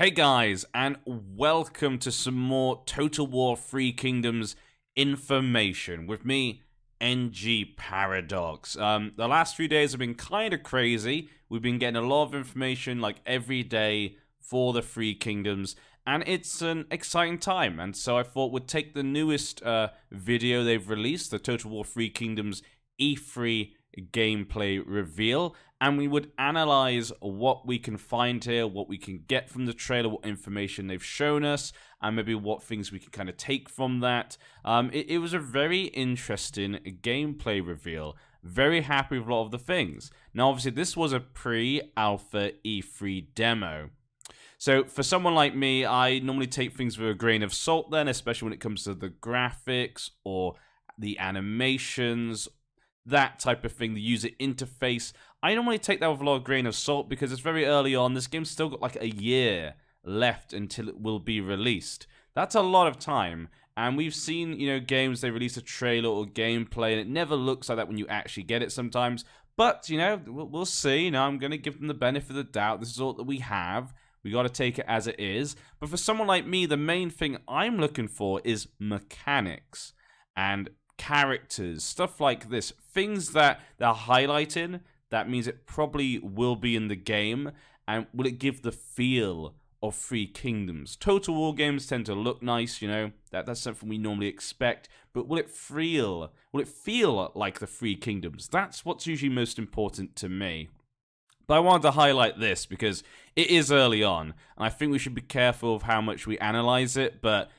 Hey guys, and welcome to some more Total War Three Kingdoms information with me, NG Paradox. The last few days have been kind of crazy. We've been getting a lot of information like every day for the Three Kingdoms, and it's an exciting time. And so I thought we'd take the newest video they've released, the Total War Three Kingdoms E3 gameplay reveal, and we would analyze what we can find here, what we can get from the trailer, what information they've shown us, and maybe what things we can kind of take from that. It was a very interesting gameplay reveal. Very happy with a lot of the things. Now, obviously, this was a pre-alpha E3 demo. So for someone like me, I normally take things with a grain of salt then, especially when it comes to the graphics or the animations, that type of thing, the user interface. I normally take that with a lot of grain of salt because it's very early on. This game's still got like a year left until it will be released. That's a lot of time. And we've seen, games, they release a trailer or gameplay, and it never looks like that when you actually get it sometimes. But, we'll see. I'm going to give them the benefit of the doubt. This is all that we have. We got to take it as it is. But for someone like me, the main thing I'm looking for is mechanics and characters, stuff like this, things that they're highlighting. That means it probably will be in the game, and will it give the feel of Three Kingdoms? Total War games tend to look nice, that's something we normally expect, but will it feel like the Three Kingdoms? That's what's usually most important to me. But I wanted to highlight this because it is early on, and I think we should be careful of how much we analyze it, but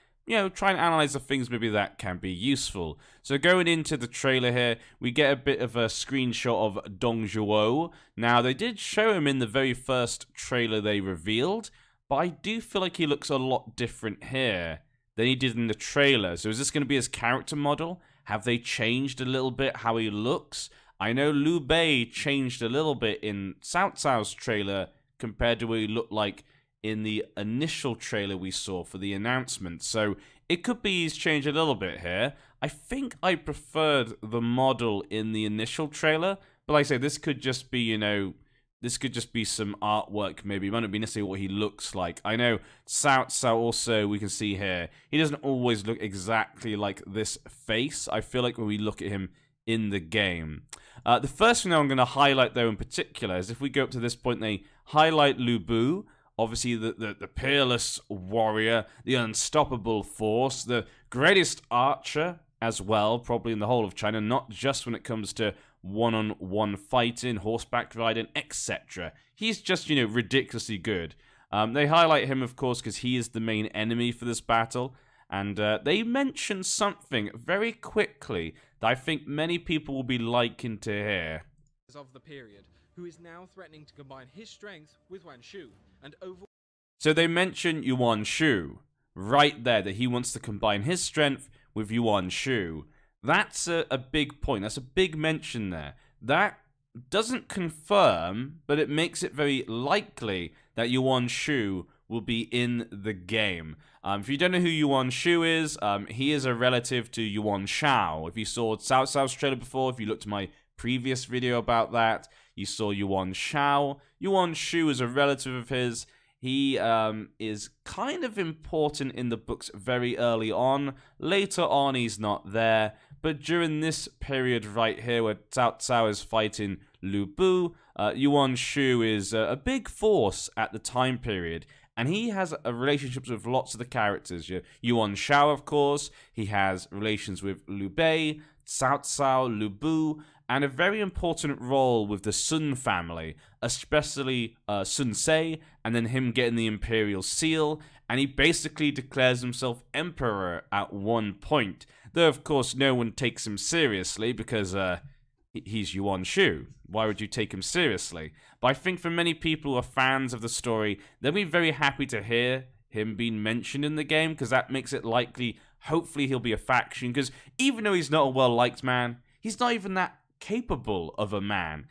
try and analyze the things maybe that can be useful. So going into the trailer here, we get a bit of a screenshot of Dong Zhuo. Now, they did show him in the very first trailer they revealed, but I do feel like he looks a lot different here than he did in the trailer. So is this going to be his character model? Have they changed a little bit how he looks? I know Liu Bei changed a little bit in Cao Cao's trailer compared to what he looked like in the initial trailer we saw for the announcement. So it could be he's changed a little bit here. I think I preferred the model in the initial trailer, but like I say, this could just be, this could just be some artwork maybe. It might not be necessarily what he looks like. I know Cao Cao also, we can see here, he doesn't always look exactly like this face. I feel like when we look at him in the game. The first thing I'm going to highlight, though, in particular, is if we go up to this point, they highlight Lu Bu. Obviously, the peerless warrior, the unstoppable force, the greatest archer as well, probably in the whole of China, not just when it comes to one-on-one fighting, horseback riding, etc. He's just, ridiculously good. They highlight him, of course, because he is the main enemy for this battle. And they mention something very quickly that I think many people will be liking to hear. Of the period, who is now threatening to combine his strength with Yuan Shu and over. So they mention Yuan Shu right there, that he wants to combine his strength with Yuan Shu. That's a big point. That's a big mention there. That doesn't confirm, but it makes it very likely that Yuan Shu will be in the game. If you don't know who Yuan Shu is, he is a relative to Yuan Shao. If you saw Cao Cao's trailer before, if you looked at my previous video about that, you saw Yuan Shao. Yuan Shu is a relative of his. He is kind of important in the books very early on. Later on, he's not there. But during this period right here where Cao Cao is fighting Lu Bu, Yuan Shu is a big force at the time period. And he has relationships with lots of the characters. Yuan Shao, of course. He has relations with Liu Bei, Cao Cao, Lu Bu, and a very important role with the Sun family, especially Sun Ce, and then him getting the Imperial Seal, and he basically declares himself emperor at one point. Though, of course, no one takes him seriously because he's Yuan Shu. Why would you take him seriously? But I think for many people who are fans of the story, they'll be very happy to hear him being mentioned in the game, because that makes it likely, hopefully he'll be a faction, because even though he's not a well-liked man, he's not even that capable of a man.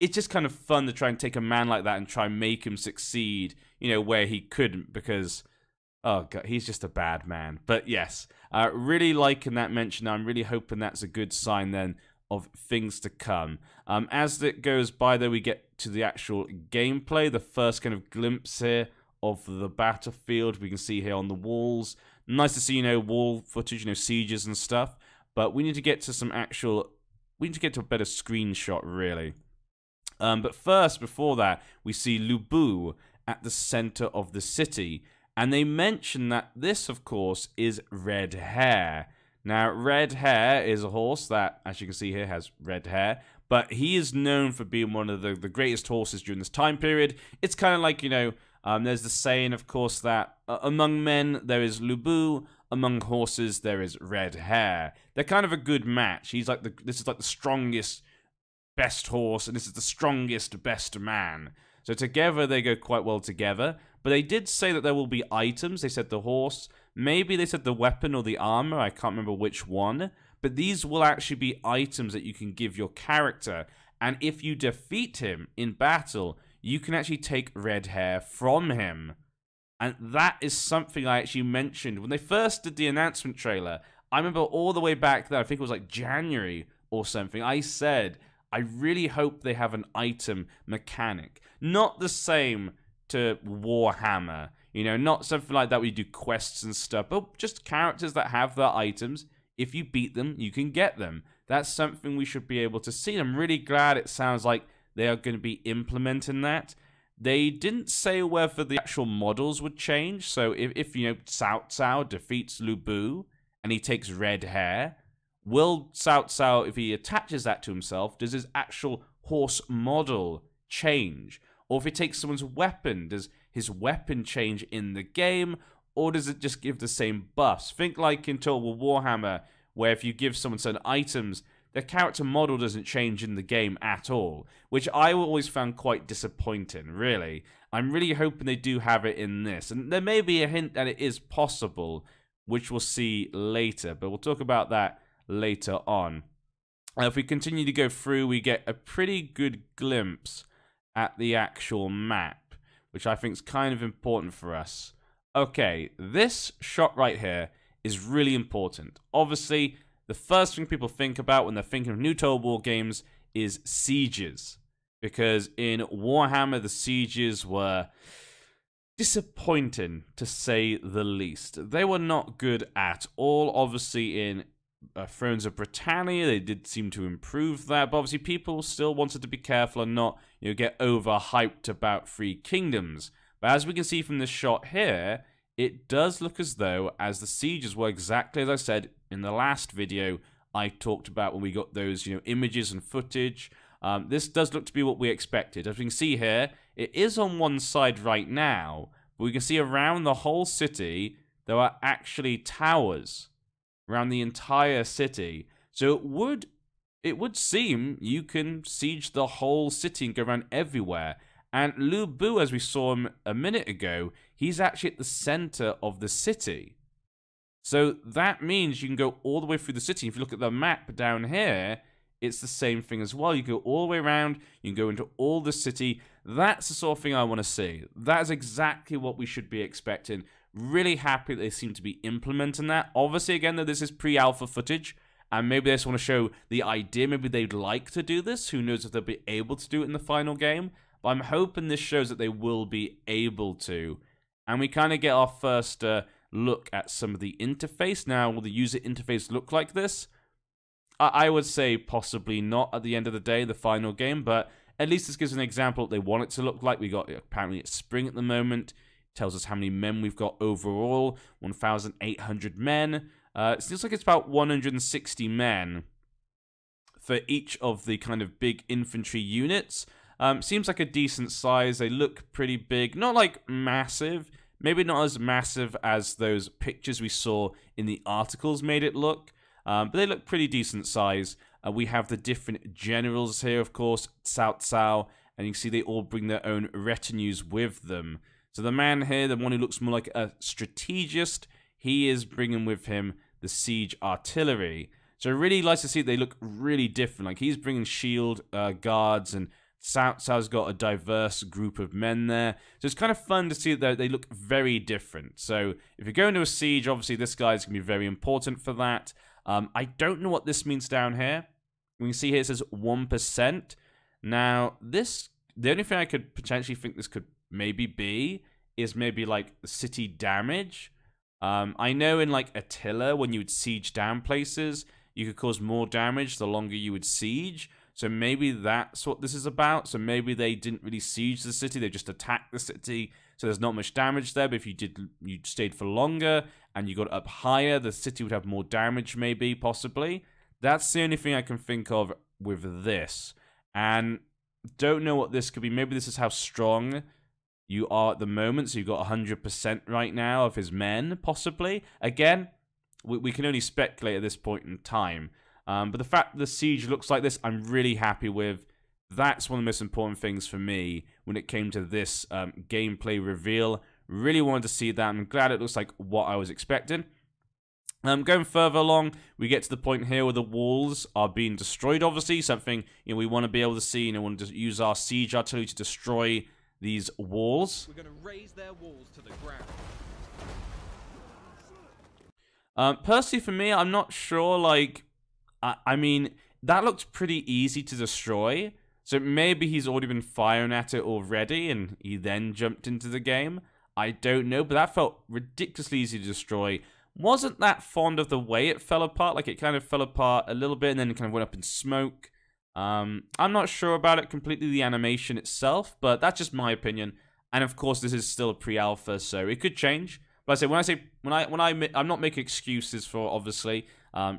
It's just kind of fun to try and take a man like that and try and make him succeed, where he couldn't, because, oh god, he's just a bad man. But yes, really liking that mention. I'm really hoping that's a good sign then of things to come. As it goes by, though, we get to the actual gameplay, the first kind of glimpse here of the battlefield. We can see here on the walls. Nice to see, you know, wall footage, you know, sieges and stuff. But we need to get to some actual... We need to get to a better screenshot, really. But first, before that, we see Lubu at the center of the city. And they mention that this, of course, is Red Hair. Now, Red Hair is a horse that, as you can see here, has red hair. But he is known for being one of the greatest horses during this time period. It's kind of like, you know, there's the saying, of course, that among men there is Lubu, among horses there is Red Hair. They're kind of a good match. He's like this is like the strongest, best horse, and this is the strongest, best man. So together they go quite well together. But they did say that there will be items. They said the horse, maybe they said the weapon or the armor. I can't remember which one. But these will actually be items that you can give your character. And if you defeat him in battle, you can actually take Red Hair from him. And that is something I actually mentioned when they first did the announcement trailer. I remember all the way back then, I think it was like January or something, I said, I really hope they have an item mechanic. Not the same to Warhammer, you know, not something like that where you do quests and stuff, but just characters that have their items. If you beat them, you can get them. That's something we should be able to see. I'm really glad it sounds like they are going to be implementing that. They didn't say whether the actual models would change. So if you know, Cao Cao defeats Lubu and he takes Red Hair, will Cao Cao, if he attaches that to himself, does his actual horse model change? Or if he takes someone's weapon, does his weapon change in the game? Or does it just give the same buffs? Think like in Total War Warhammer, where if you give someone certain items, their character model doesn't change in the game at all, which I always found quite disappointing, really. I'm really hoping they do have it in this, and there may be a hint that it is possible, which we'll see later, but we'll talk about that later on. If we continue to go through, we get a pretty good glimpse at the actual map, which I think is kind of important for us. Okay, this shot right here is really important. Obviously, the first thing people think about when they're thinking of new Total War games is sieges. Because in Warhammer, the sieges were disappointing, to say the least. They were not good at all. Obviously, in Thrones of Britannia, they did seem to improve that. But obviously, people still wanted to be careful and not, you know, get overhyped about Three Kingdoms. But as we can see from this shot here, it does look as though, as the sieges were exactly as I said in the last video I talked about when we got those, you know, images and footage. This does look to be what we expected. As we can see here, it is on one side right now, but we can see around the whole city there are actually towers around the entire city. So it would seem you can siege the whole city and go around everywhere. And Lubu, as we saw him a minute ago, he's actually at the center of the city. So that means you can go all the way through the city. If you look at the map down here, it's the same thing as well. You go all the way around, you can go into all the city. That's the sort of thing I want to see. That is exactly what we should be expecting. Really happy that they seem to be implementing that. Obviously, again, though, this is pre-alpha footage, and maybe they just want to show the idea. Maybe they'd like to do this. Who knows if they'll be able to do it in the final game. But I'm hoping this shows that they will be able to. And we kind of get our first look at some of the interface. Now, will the user interface look like this? I would say possibly not at the end of the day, the final game. But at least this gives an example of what they want it to look like. We got, apparently, it's spring at the moment. It tells us how many men we've got overall. 1,800 men. It seems like it's about 160 men for each of the kind of big infantry units. Seems like a decent size. They look pretty big. Not like massive. Maybe not as massive as those pictures we saw in the articles made it look. But they look pretty decent size. We have the different generals here, of course. Cao Cao. And you can see they all bring their own retinues with them. So the man here, the one who looks more like a strategist, he is bringing with him the siege artillery. So really nice to see they look really different. Like he's bringing shield guards, and Cao Cao's got a diverse group of men there. So it's kind of fun to see that they look very different. So if you go into a siege, obviously this guy's going to be very important for that. I don't know what this means down here. We can see here it says 1%. Now, the only thing I could potentially think this could maybe be is maybe like city damage. I know in like Attila, when you would siege down places, you could cause more damage the longer you would siege. So maybe that's what this is about. So maybe they didn't really siege the city, they just attacked the city. So there's not much damage there, but if you stayed for longer and you got up higher, the city would have more damage maybe, possibly. That's the only thing I can think of with this. And don't know what this could be. Maybe this is how strong you are at the moment. So you've got 100% right now of his men, possibly. Again, we can only speculate at this point in time. But the fact that the siege looks like this, I'm really happy with. That's one of the most important things for me when it came to this gameplay reveal. Really wanted to see that. I'm glad it looks like what I was expecting. Going further along, we get to the point here where the walls are being destroyed, obviously. Something we want to be able to see. We want to use our siege artillery to destroy these walls. We're going to raise their walls to the ground. Personally, for me, I'm not sure, like... I mean, that looks pretty easy to destroy. So maybe he's already been firing at it already and he then jumped into the game. I don't know, but that felt ridiculously easy to destroy. Wasn't that fond of the way it fell apart. Like, it kind of fell apart a little bit and then it kind of went up in smoke. I'm not sure about it completely, the animation itself, but that's just my opinion. And of course, this is still a pre-alpha, so it could change. But I'm not making excuses for, obviously.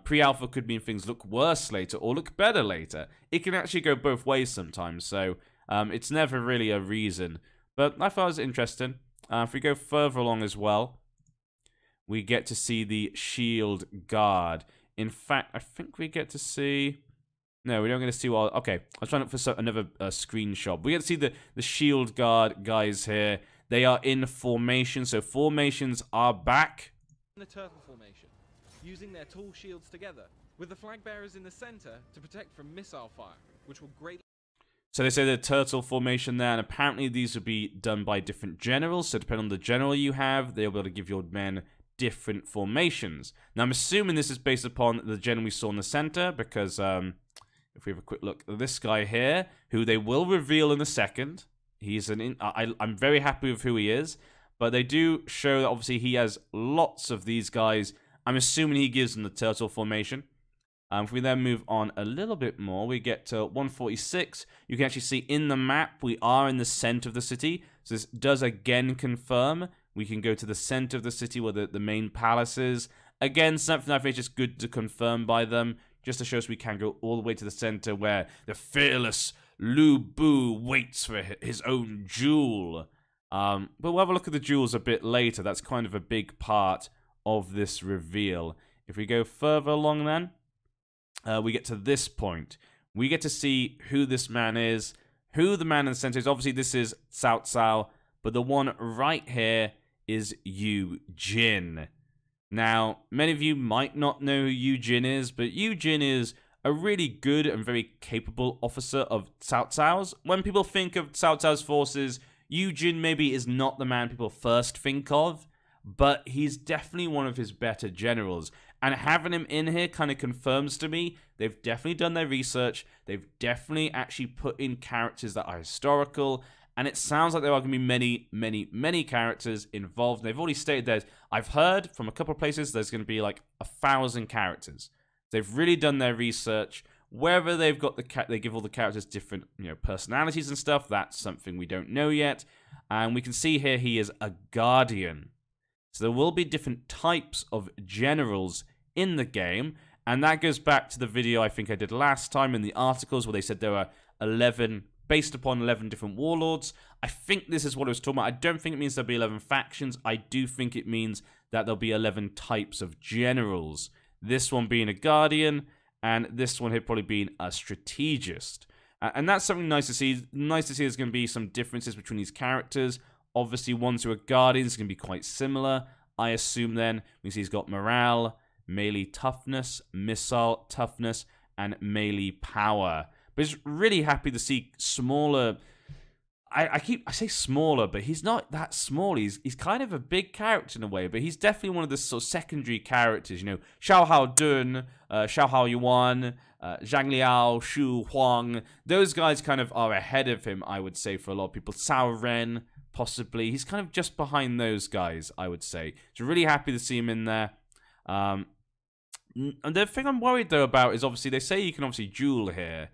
Pre-alpha could mean things look worse later or look better later. It can actually go both ways sometimes, so it's never really a reason. But I thought it was interesting. If we go further along as well, we get to see the shield guard. In fact, I think we get to see... No, we don't get to see what... Okay, I was trying to look for another screenshot. We get to see the shield guard guys here. They are in formation, so formations are back. In the turtle formation, using their tall shields together, with the flag bearers in the center to protect from missile fire, which will greatly... So they say the turtle formation there, and apparently these will be done by different generals, so depending on the general you have, they'll be able to give your men different formations. Now I'm assuming this is based upon the general we saw in the center, because if we have a quick look at this guy here, who they will reveal in a second. He's I'm very happy with who he is, but they do show that obviously he has lots of these guys. I'm assuming he gives them the turtle formation. If we then move on a little bit more, we get to 146. You can actually see in the map we are in the center of the city. So this does again confirm we can go to the center of the city where the main palace is. Again, something I think is just good to confirm by them, just to show us we can go all the way to the center where the fearless Lu Bu waits for his own jewel. But we'll have a look at the jewels a bit later. That's kind of a big part of this reveal. If we go further along then, we get to this point. We get to see who this man is, who the man in the center is. Obviously, this is Cao Cao, but the one right here is Yu Jin. Now, many of you might not know who Yu Jin is, but Yu Jin is a really good and very capable officer of Cao Cao's. When people think of Cao Cao's forces, Yu Jin maybe is not the man people first think of, but he's definitely one of his better generals. And having him in here kind of confirms to me they've definitely done their research. They've definitely actually put in characters that are historical. And it sounds like there are going to be many, many, many characters involved. They've already stated that. I've heard from a couple of places there's going to be like 1,000 characters. They've really done their research. Whether they've got they give all the characters different, personalities and stuff, that's something we don't know yet. And we can see here he is a guardian. So there will be different types of generals in the game. And that goes back to the video I think I did last time in the articles where they said there were 11, based upon 11 different warlords. I think this is what I was talking about. I don't think it means there'll be 11 factions. I do think it means that there'll be 11 types of generals. This one being a guardian, and this one here probably being a strategist. And that's something nice to see. Nice to see there's going to be some differences between these characters. Obviously, ones who are guardians are going to be quite similar. I assume then we see he's got morale, melee toughness, missile toughness, and melee power. But he's really happy to see smaller... I say smaller, but he's not that small. He's kind of a big character in a way, but he's definitely one of the sort of secondary characters. Xiao Hao Dun, Xiao Hao Yuan, Zhang Liao, Xu Huang. Those guys kind of are ahead of him, I would say, for a lot of people. Cao Ren, possibly. He's kind of just behind those guys, I would say. So really happy to see him in there. And the thing I'm worried, though, about is obviously they say you can obviously duel here.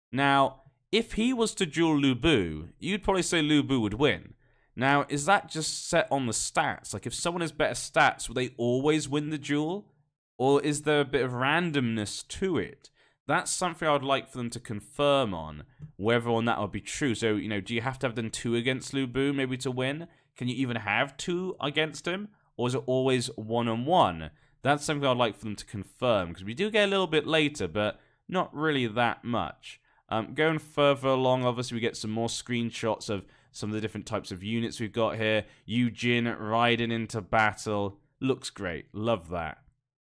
Now, if he was to duel Lu Bu, you'd probably say Lu Bu would win. Now, is that just set on the stats? Like, if someone has better stats, will they always win the duel? Or is there a bit of randomness to it? That's something I would like for them to confirm on, whether or not that would be true. So, you know, do you have to have done 2 against Lu Bu maybe to win? Can you even have 2 against him? Or is it always 1-on-1? That's something I'd like for them to confirm, because we do get a little bit later, but not really that much. Going further along, obviously, we get some more screenshots of some of the different types of units we've got here. Yu Jin riding into battle. Looks great. Love that.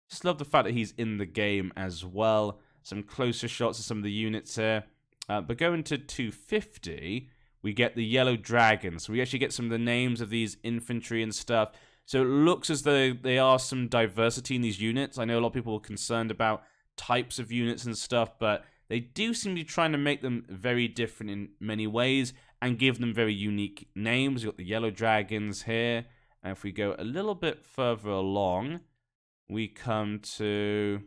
Just love the fact that he's in the game as well. Some closer shots of some of the units here. But going to 250, we get the yellow dragons. So we actually get some of the names of these infantry and stuff. So it looks as though there are some diversity in these units. I know a lot of people are concerned about types of units and stuff, but they do seem to be trying to make them very different in many ways and give them very unique names. We've got the yellow dragons here. And if we go a little bit further along, we come to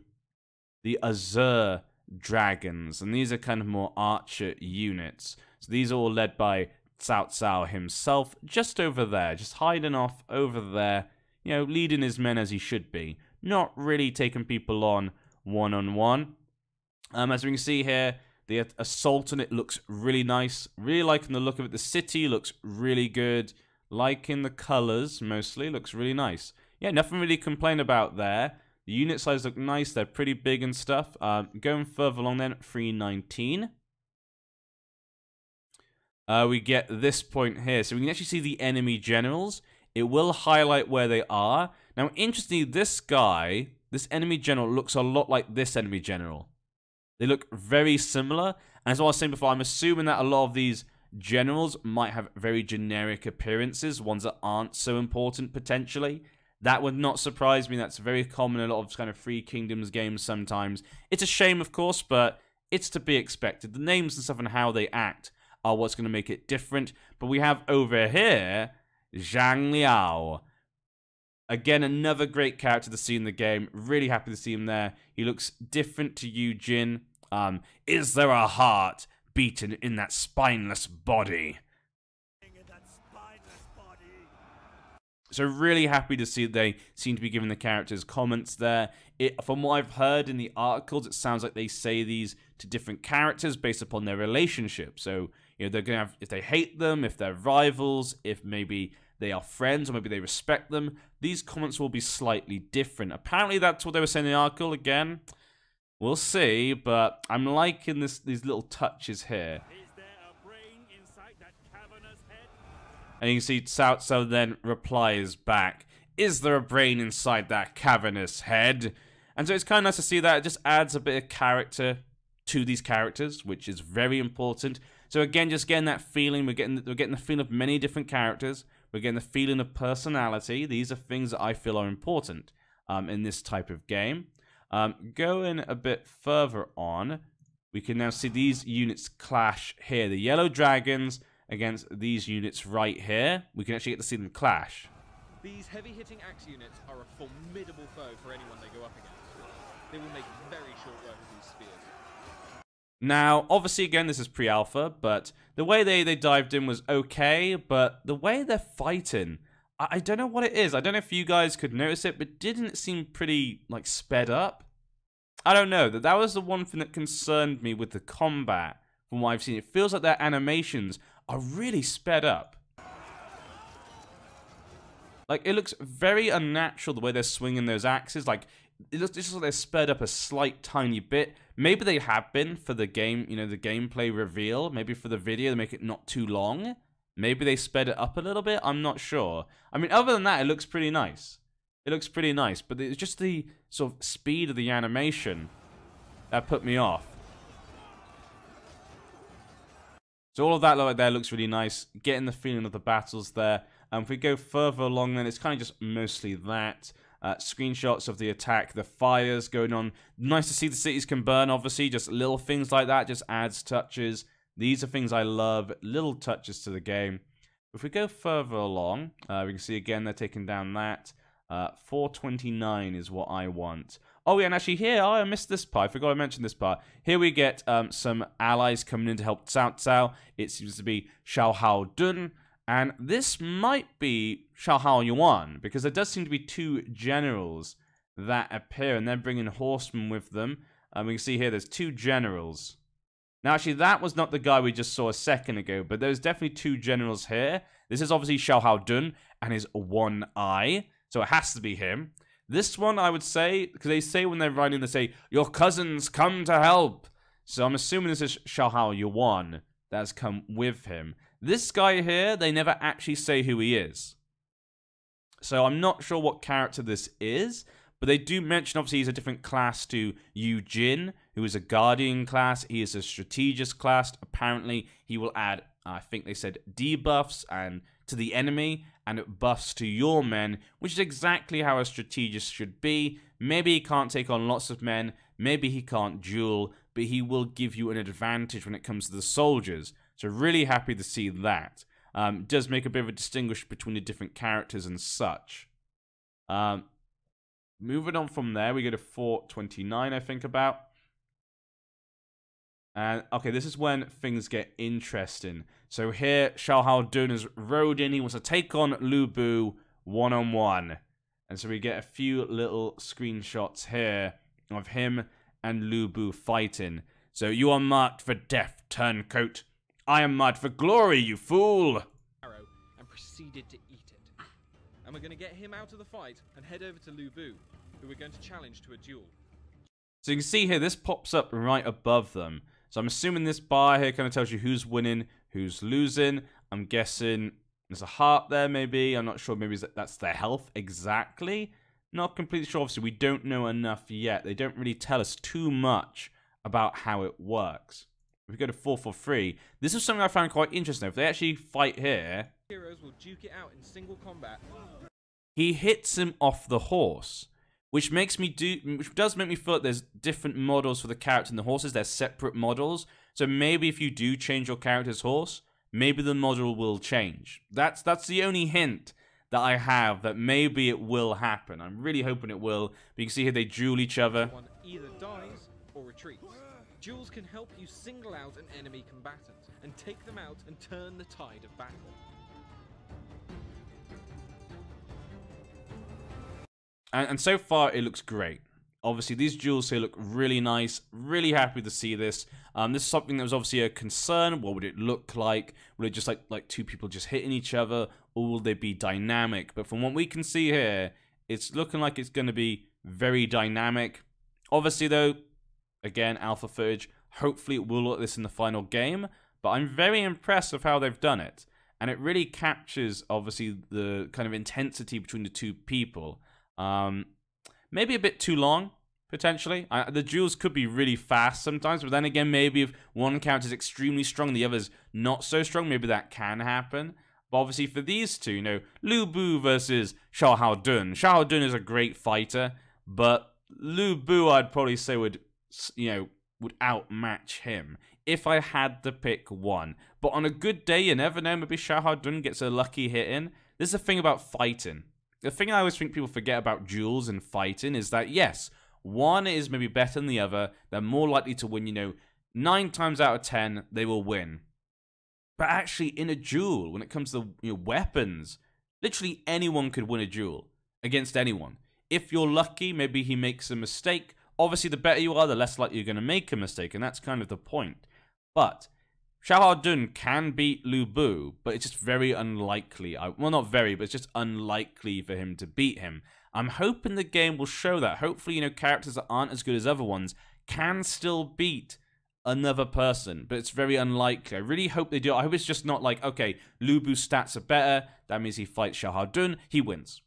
the Azure dragons. And these are kind of more archer units. So these are all led by Cao Cao himself, just over there, just hiding off over there, you know, leading his men as he should be. Not really taking people on one-on-one. As we can see here, the assault on it looks really nice. Really liking the look of it. The city looks really good. Liking the colors, mostly. Looks really nice. Yeah, nothing really to complain about there. The unit size look nice. They're pretty big and stuff. Going further along then, 319. We get this point here. So we can actually see the enemy generals. It will highlight where they are. Now, interestingly, this guy, this enemy general, looks a lot like this enemy general. They look very similar. And as I was saying before, I'm assuming that a lot of these generals might have very generic appearances, ones that aren't so important potentially. That would not surprise me. That's very common in a lot of kind of Free Kingdoms games sometimes. It's a shame, of course, but it's to be expected. The names and stuff and how they act are what's going to make it different. But we have over here Zhang Liao. Again, another great character to see in the game. Really happy to see him there. He looks different to Yu Jin. Is there a heart beating in that spineless body? So really happy to see that they seem to be giving the characters comments there. From what I've heard in the articles, it sounds like they say these to different characters based upon their relationship. So, you know, they're going to have, if they hate them, if they're rivals, if maybe they are friends, or maybe they respect them, these comments will be slightly different. Apparently that's what they were saying in the article. Again, we'll see, but I'm liking these little touches here. And you can see Cao Cao then replies back, is there a brain inside that cavernous head? And so it's kind of nice to see that. It just adds a bit of character to these characters, which is very important. So again, just getting that feeling, we're getting the feeling of many different characters. We're getting the feeling of personality. These are things that I feel are important in this type of game. Going a bit further on, we can now see these units clash here. The yellow dragons against these units right here. We can actually get to see them clash. These heavy-hitting axe units are a formidable foe for anyone they go up against. They will make very short work of these spears. Now, obviously, again, this is pre-alpha, but the way they dived in was okay, but the way they're fighting, I don't know what it is. I don't know if you guys could notice it, but didn't it seem pretty, like, sped up? I don't know. That was the one thing that concerned me with the combat from what I've seen. It feels like their animations are really sped up. Like, it looks very unnatural the way they're swinging those axes. Like, it looks just like they're sped up a slight tiny bit. Maybe they have been for the game, you know, the gameplay reveal. Maybe for the video, they make it not too long. Maybe they sped it up a little bit. I'm not sure. I mean, other than that, it looks pretty nice. It looks pretty nice. But it's just the sort of speed of the animation that put me off. So all of that right there looks really nice. Getting the feeling of the battles there. If we go further along, then it's kind of just mostly that. Screenshots of the attack, the fires going on. Nice to see the cities can burn, obviously. Just little things like that just adds touches. These are things I love. Little touches to the game. If we go further along, we can see again they're taking down that. 429 is what I want. Oh yeah, and actually here, I missed this part. I forgot I mentioned this part. Here we get some allies coming in to help Cao Cao. It seems to be Xiao Hao Dun. And this might be Xiao Hao Yuan, because there does seem to be two generals that appear, and they're bringing horsemen with them. We can see here there's two generals. Now, actually, that was not the guy we just saw a second ago, but there's definitely two generals here. This is obviously Xiao Hao Dun and his one eye, so it has to be him. This one, I would say, because they say when they're riding, they say, "Your cousins come to help." So I'm assuming this is Xiao Hao Yuan that's come with him. This guy here, they never actually say who he is. So I'm not sure what character this is, but they do mention, obviously, he's a different class to Yu Jin, who is a Guardian class. He is a Strategist class. Apparently, he will add, I think they said, debuffs and to the enemy, and buffs to your men, which is exactly how a Strategist should be. Maybe he can't take on lots of men, maybe he can't duel, but he will give you an advantage when it comes to the soldiers. So really happy to see that. Does make a bit of a distinguish between the different characters and such. Moving on from there, we go to 429, I think, about. And, okay, this is when things get interesting. So here, Xiao Hao Dun has rode in. He wants to take on Lu Bu one-on-one. And so we get a few little screenshots here of him and Lu Bu fighting. So, you are marked for death, turncoat. I am marked for glory, you fool! And proceeded to eat it. And we're going to get him out of the fight and head over to Lu Bu, who we're going to challenge to a duel. So you can see here, this pops up right above them. So I'm assuming this bar here kind of tells you who's winning, who's losing. I'm guessing there's a heart there, maybe. I'm not sure. Maybe that's their health exactly. Not completely sure. Obviously, we don't know enough yet. They don't really tell us too much about how it works. If we go to 443, this is something I found quite interesting. If they actually fight here, Heroes will duke it out in single combat. He hits him off the horse, which does make me feel like there's different models for the character and the horses. They're separate models. So maybe if you do change your character's horse, maybe the model will change. That's the only hint that I have that maybe it will happen. I'm really hoping it will. But you can see here they duel each other. One either dies or retreats. Duels can help you single out an enemy combatant and take them out and turn the tide of battle. And so far, it looks great. Obviously, these duels here look really nice. Really happy to see this. This is something that was obviously a concern. What would it look like? Would it just like two people just hitting each other? Or will they be dynamic? But from what we can see here, it's looking like it's going to be very dynamic. Obviously, though, again, alpha footage. Hopefully, it will look like this in the final game. But I'm very impressed with how they've done it. And it really captures, obviously, the kind of intensity between the two people. Maybe a bit too long, potentially. The duels could be really fast sometimes, but then again, maybe if one character is extremely strong, the other's not so strong, maybe that can happen. But obviously for these two, you know, Lu Bu versus Xiao Hao Dun. Xiao Hao Dun is a great fighter, but Lu Bu, I'd probably say would outmatch him if I had to pick one. But on a good day, you never know, maybe Xiao Hao Dun gets a lucky hit in. This is the thing about fighting. The thing I always think people forget about duels and fighting is that, yes, one is maybe better than the other. They're more likely to win, 9 times out of 10, they will win. But actually, in a duel, when it comes to weapons, literally anyone could win a duel against anyone. If you're lucky, maybe he makes a mistake. Obviously, the better you are, the less likely you're going to make a mistake, and that's kind of the point. But Xiao Hao Dun can beat Lu Bu, but it's just very unlikely. Well, not very, but it's just unlikely for him to beat him. I'm hoping the game will show that. Hopefully, characters that aren't as good as other ones can still beat another person, but it's very unlikely. I really hope they do. I hope it's just not like, okay, Lu Bu's stats are better. That means he fights Xiao Hao Dun. He wins.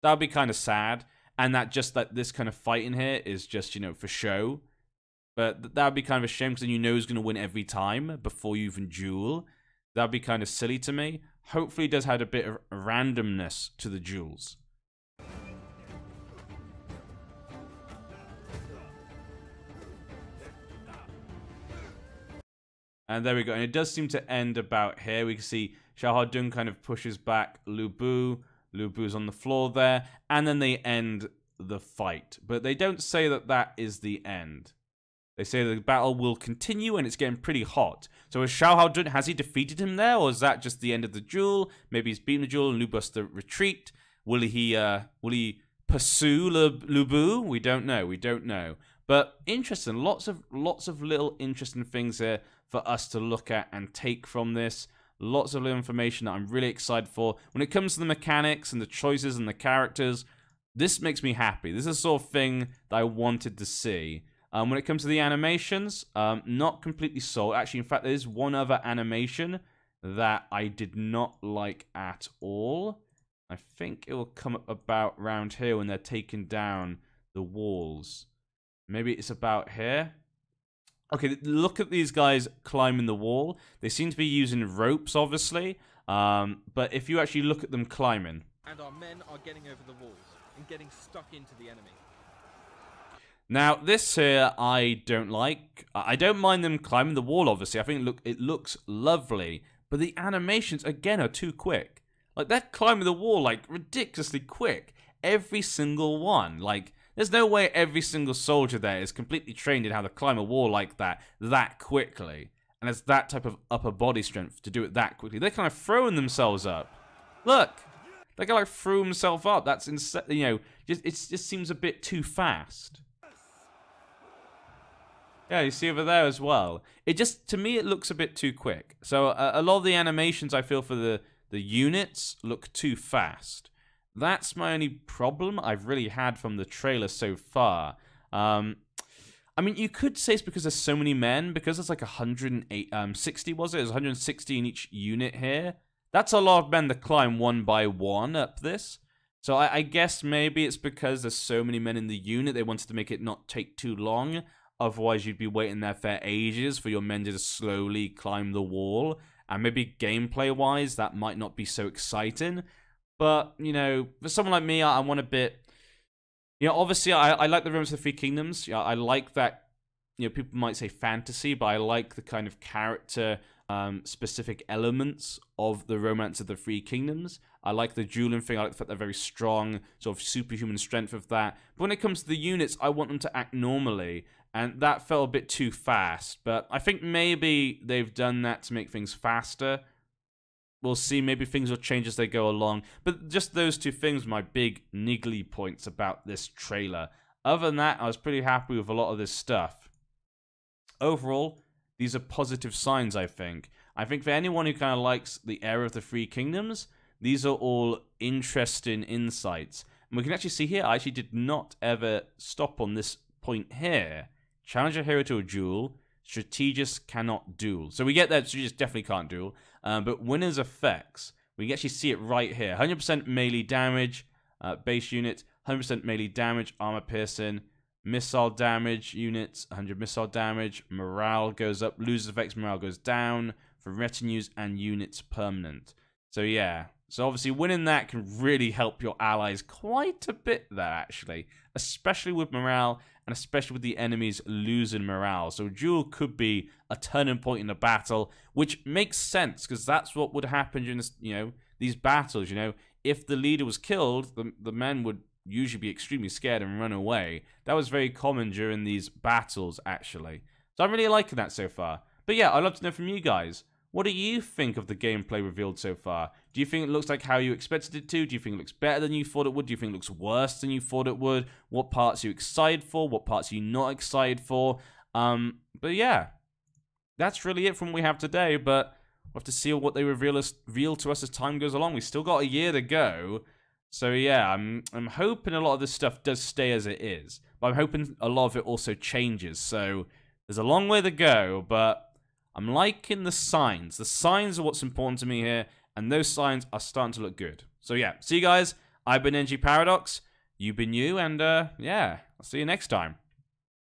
That would be kind of sad. And that this kind of fighting here is just, for show. But that would be kind of a shame because then he's going to win every time before you even duel. That would be kind of silly to me. Hopefully it does have a bit of randomness to the duels. And there we go. And it does seem to end about here. We can see Xiahou Dun kind of pushes back Lu Bu. Lu Bu's on the floor there. And then they end the fight. But they don't say that that is the end. They say the battle will continue and it's getting pretty hot. So is Xiahou Dun, has he defeated him there? Or is that just the end of the duel? Maybe he's beaten the duel and Lu Bu's the retreat. Will he pursue Lu Bu? We don't know. We don't know. But interesting. Lots of little interesting things here for us to look at and take from this. Lots of little information that I'm really excited for. When it comes to the mechanics and the choices and the characters, this makes me happy. This is the sort of thing that I wanted to see. When it comes to the animations, not completely sold. Actually, in fact, there is one other animation that I did not like at all. I think it will come up about round here when they're taking down the walls. Maybe it's about here. Okay, look at these guys climbing the wall. They seem to be using ropes, obviously. But if you actually look at them climbing. And our men are getting over the walls and getting stuck into the enemy. Now, this here, I don't like. I don't mind them climbing the wall, obviously. I think it looks lovely. But the animations, again, are too quick. Like, they're climbing the wall, like, ridiculously quick. Every single one. Like, there's no way every single soldier there is completely trained in how to climb a wall like that quickly. And has that type of upper body strength to do it that quickly. They're kind of throwing themselves up. Look! They kind of like threw himself up. That's insane. You know, it just seems a bit too fast. Yeah, you see over there as well. It just, to me, it looks a bit too quick. So a lot of the animations I feel for the units look too fast. That's my only problem I've really had from the trailer so far. I mean, you could say it's because there's so many men, because there's like 160, was it? There's 160 in each unit here. That's a lot of men to climb one by one up this. So I guess maybe it's because there's so many men in the unit, they wanted to make it not take too long. Otherwise, you'd be waiting there for ages for your men to just slowly climb the wall. And maybe gameplay-wise, that might not be so exciting. But, you know, for someone like me, I want a bit... You know, obviously, I like the Romance of the Three Kingdoms. Yeah, I like that, you know, people might say fantasy, but I like the kind of character-specific elements of the Romance of the Three Kingdoms. I like the dueling thing. I like the fact they're very strong, sort of superhuman strength of that. But when it comes to the units, I want them to act normally. And that felt a bit too fast. But I think maybe they've done that to make things faster. We'll see. Maybe things will change as they go along. But just those two things were my big niggly points about this trailer. Other than that, I was pretty happy with a lot of this stuff. Overall, these are positive signs, I think. I think for anyone who kind of likes the era of the Three Kingdoms, these are all interesting insights. And we can actually see here, I actually did not ever stop on this point here. Challenge a hero to a duel. Strategist cannot duel. So we get that strategist definitely can't duel. But winner's effects, we can actually see it right here. 100% melee damage, base unit. 100% melee damage, armor piercing. Missile damage units, 100 missile damage. Morale goes up. Losers effects, morale goes down. For retinues and units permanent. So yeah. So obviously winning that can really help your allies quite a bit there, actually. Especially with morale, and especially with the enemies losing morale. So a duel could be a turning point in the battle, which makes sense, because that's what would happen during this, you know, these battles, you know. If the leader was killed, the men would usually be extremely scared and run away. That was very common during these battles, actually. So I'm really liking that so far. But yeah, I'd love to know from you guys. What do you think of the gameplay revealed so far? Do you think it looks like how you expected it to? Do you think it looks better than you thought it would? Do you think it looks worse than you thought it would? What parts are you excited for? What parts are you not excited for? But yeah, that's really it from what we have today. But we'll have to see what they reveal to us as time goes along. We still got a year to go. So yeah, I'm hoping a lot of this stuff does stay as it is. But I'm hoping a lot of it also changes. So there's a long way to go, but I'm liking the signs. The signs are what's important to me here, and those signs are starting to look good. So yeah, see you guys. I've been NG Paradox. You've been you, and yeah, I'll see you next time.